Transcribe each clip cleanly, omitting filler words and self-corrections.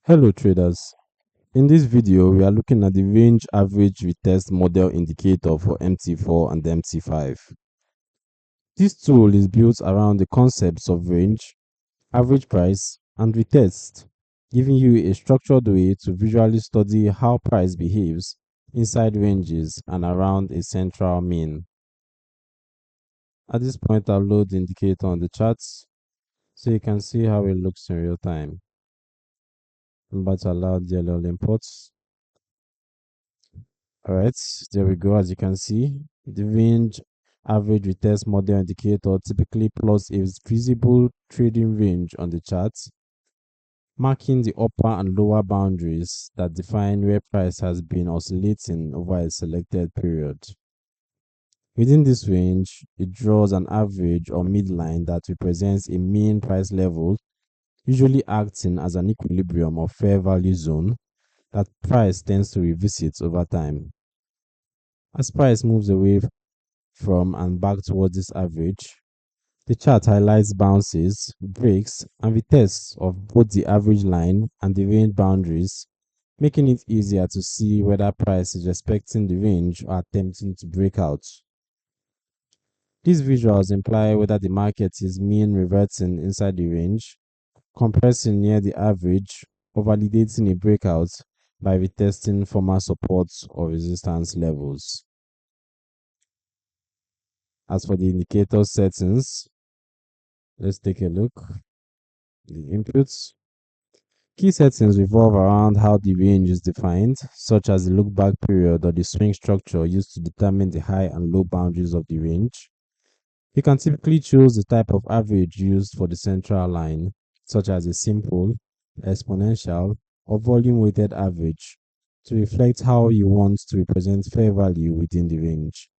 Hello traders. In this video, we are looking at the range average retest model indicator for MT4 and MT5. This tool is built around the concepts of range, average price, and retest, giving you a structured way to visually study how price behaves inside ranges and around a central mean. At this point, I'll load the indicator on the charts so you can see how it looks in real time. Remember to allow DLL imports. All right, there we go. As you can see, the range average retest model indicator typically plots a visible trading range on the chart, marking the upper and lower boundaries that define where price has been oscillating over a selected period. Within this range, it draws an average or midline that represents a mean price level, usually acting as an equilibrium or fair value zone that price tends to revisit over time. As price moves away from and back towards this average, the chart highlights bounces, breaks, and retests of both the average line and the range boundaries, making it easier to see whether price is respecting the range or attempting to break out. These visuals imply whether the market is mean reverting inside the range, compressing near the average, or validating a breakout by retesting former supports or resistance levels. As for the indicator settings, let's take a look. The inputs. Key settings revolve around how the range is defined, such as the look back period or the swing structure used to determine the high and low boundaries of the range. You can typically choose the type of average used for the central line, such as a simple, exponential, or volume weighted average, to reflect how you want to represent fair value within the range.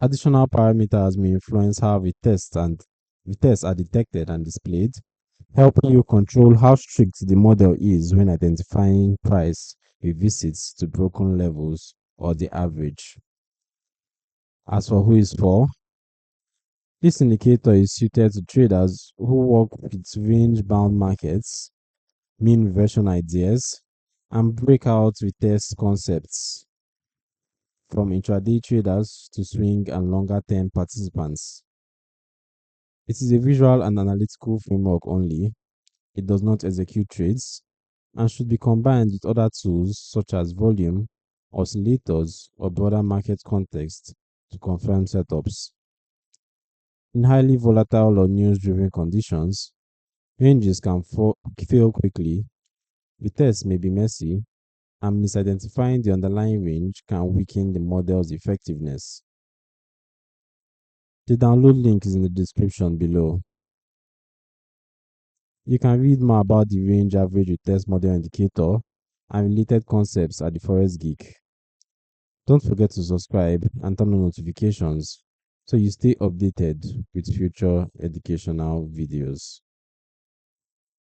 Additional parameters may influence how retests are detected and displayed, helping you control how strict the model is when identifying price revisits to broken levels or the average. As for who is for, this indicator is suited to traders who work with range-bound markets, mean reversion ideas, and breakout retest concepts, from intraday traders to swing and longer-term participants. It is a visual and analytical framework only. It does not execute trades and should be combined with other tools such as volume, oscillators, or broader market context to confirm setups. In highly volatile or news-driven conditions, ranges can fail quickly, retests may be messy, and misidentifying the underlying range can weaken the model's effectiveness. The download link is in the description below. You can read more about the range average retest model indicator and related concepts at the Forex Geek. Don't forget to subscribe and turn on notifications so you stay updated with future educational videos.